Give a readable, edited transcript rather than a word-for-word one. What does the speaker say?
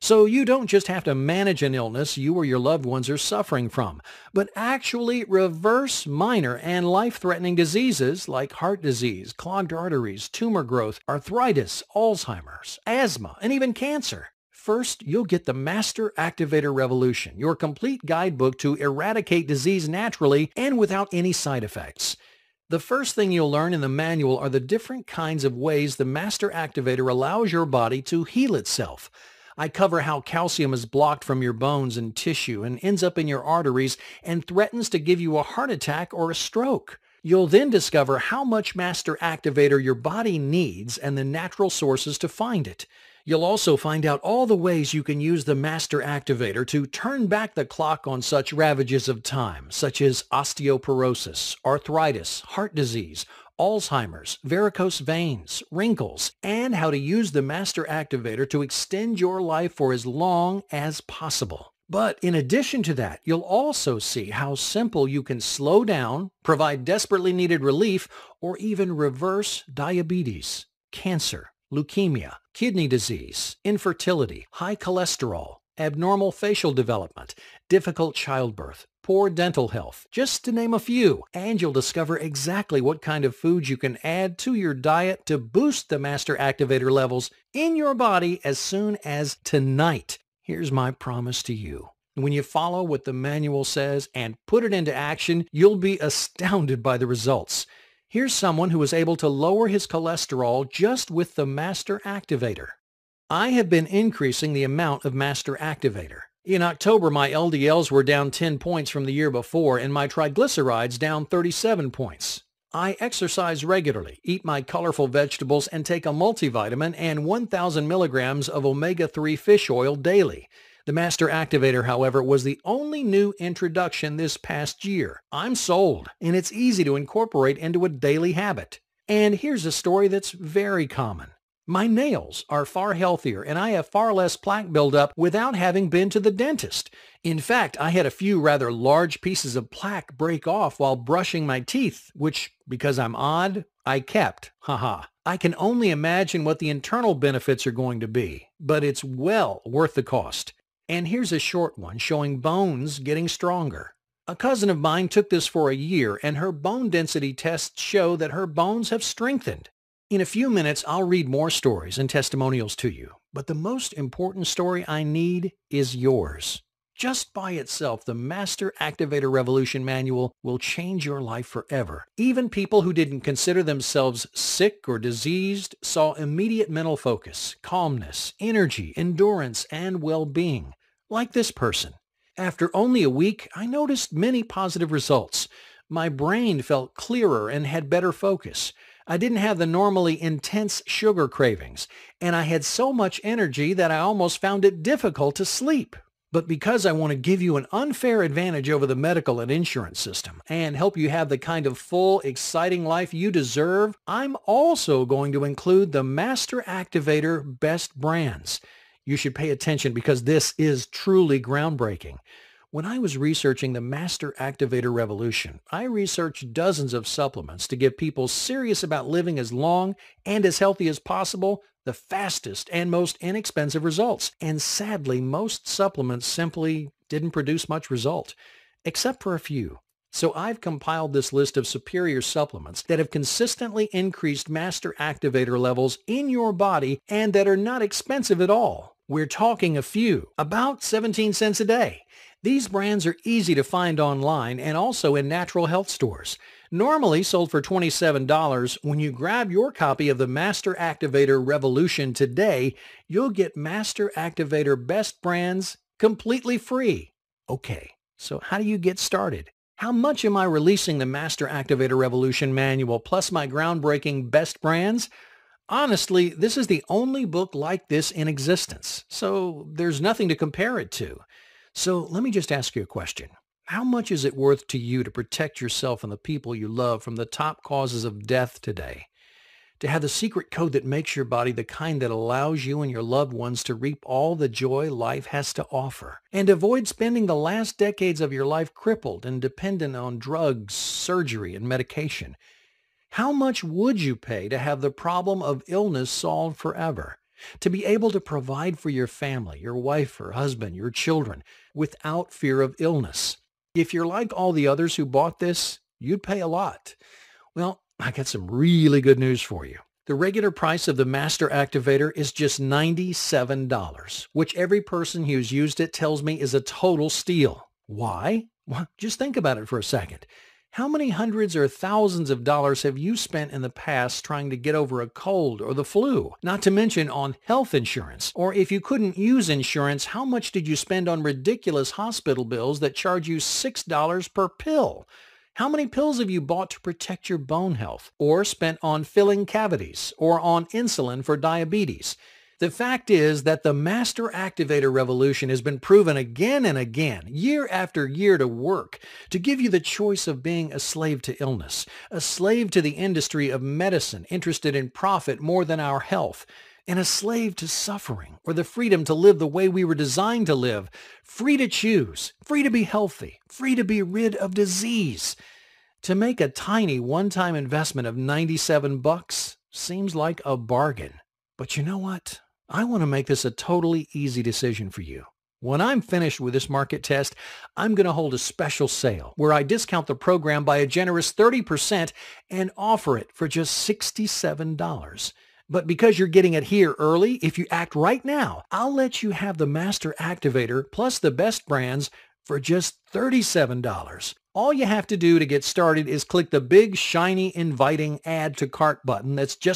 So you don't just have to manage an illness you or your loved ones are suffering from, but actually reverse minor and life-threatening diseases like heart disease, clogged arteries, tumor growth, arthritis, Alzheimer's, asthma, and even cancer. First, you'll get the Master Activator Revolution, your complete guidebook to eradicate disease naturally and without any side effects. The first thing you'll learn in the manual are the different kinds of ways the Master Activator allows your body to heal itself. I cover how calcium is blocked from your bones and tissue and ends up in your arteries and threatens to give you a heart attack or a stroke. You'll then discover how much Master Activator your body needs and the natural sources to find it. You'll also find out all the ways you can use the Master Activator to turn back the clock on such ravages of time, such as osteoporosis, arthritis, heart disease, Alzheimer's, varicose veins, wrinkles, and how to use the Master Activator to extend your life for as long as possible. But in addition to that, you'll also see how simple you can slow down, provide desperately needed relief, or even reverse diabetes, cancer, leukemia, kidney disease, infertility, high cholesterol, abnormal facial development, difficult childbirth, poor dental health, just to name a few. And you'll discover exactly what kind of foods you can add to your diet to boost the Master Activator levels in your body as soon as tonight. Here's my promise to you. When you follow what the manual says and put it into action, you'll be astounded by the results. Here's someone who was able to lower his cholesterol just with the Master Activator. I have been increasing the amount of Master Activator. In October, my LDLs were down 10 points from the year before and my triglycerides down 37 points. I exercise regularly, eat my colorful vegetables, and take a multivitamin and 1,000 milligrams of omega-3 fish oil daily. The Master Activator, however, was the only new introduction this past year. I'm sold, and it's easy to incorporate into a daily habit. And here's a story that's very common. My nails are far healthier, and I have far less plaque buildup without having been to the dentist. In fact, I had a few rather large pieces of plaque break off while brushing my teeth, which, because I'm odd, I kept. Haha. I can only imagine what the internal benefits are going to be, but it's well worth the cost. And here's a short one showing bones getting stronger. A cousin of mine took this for a year, and her bone density tests show that her bones have strengthened. In a few minutes, I'll read more stories and testimonials to you, but the most important story I need is yours. Just by itself, the Master Activator Revolution Manual will change your life forever. Even people who didn't consider themselves sick or diseased saw immediate mental focus, calmness, energy, endurance, and well-being. Like this person. After only a week, I noticed many positive results. My brain felt clearer and had better focus. I didn't have the normally intense sugar cravings, and I had so much energy that I almost found it difficult to sleep. But because I want to give you an unfair advantage over the medical and insurance system and help you have the kind of full, exciting life you deserve, I'm also going to include the Master Activator Best Brands. You should pay attention because this is truly groundbreaking. When I was researching the Master Activator Revolution, I researched dozens of supplements to give people serious about living as long and as healthy as possible the fastest and most inexpensive results. And sadly, most supplements simply didn't produce much result, except for a few. So I've compiled this list of superior supplements that have consistently increased Master Activator levels in your body and that are not expensive at all. We're talking a few, about 17 cents a day. These brands are easy to find online and also in natural health stores. Normally sold for $27, when you grab your copy of the Master Activator Revolution today, you'll get Master Activator Best Brands completely free. Okay, so how do you get started? How much am I releasing the Master Activator Revolution manual plus my groundbreaking Best Brands? Honestly, this is the only book like this in existence, so there's nothing to compare it to. So let me just ask you a question. How much is it worth to you to protect yourself and the people you love from the top causes of death today? To have the secret code that makes your body the kind that allows you and your loved ones to reap all the joy life has to offer, and avoid spending the last decades of your life crippled and dependent on drugs, surgery, and medication. How much would you pay to have the problem of illness solved forever? to be able to provide for your family, your wife or husband, your children, without fear of illness. If you're like all the others who bought this, you'd pay a lot. Well, I got some really good news for you. The regular price of the Master Activator is just $97, which every person who's used it tells me is a total steal. Why? Well, just think about it for a second. How many hundreds or thousands of dollars have you spent in the past trying to get over a cold or the flu? Not to mention on health insurance. Or if you couldn't use insurance, how much did you spend on ridiculous hospital bills that charge you $6 per pill? How many pills have you bought to protect your bone health, or spent on filling cavities, or on insulin for diabetes? The fact is that the Master Activator revolution has been proven again and again, year after year, to work, to give you the choice of being a slave to illness, a slave to the industry of medicine interested in profit more than our health, and a slave to suffering, or the freedom to live the way we were designed to live, free to choose, free to be healthy, free to be rid of disease. To make a tiny one-time investment of $97 seems like a bargain. But you know what? I want to make this a totally easy decision for you. When I'm finished with this market test, I'm going to hold a special sale where I discount the program by a generous 30% and offer it for just $67. But because you're getting it here early, if you act right now, I'll let you have the Master Activator plus the best brands for just $37. All you have to do to get started is click the big, shiny, inviting Add to Cart button that's just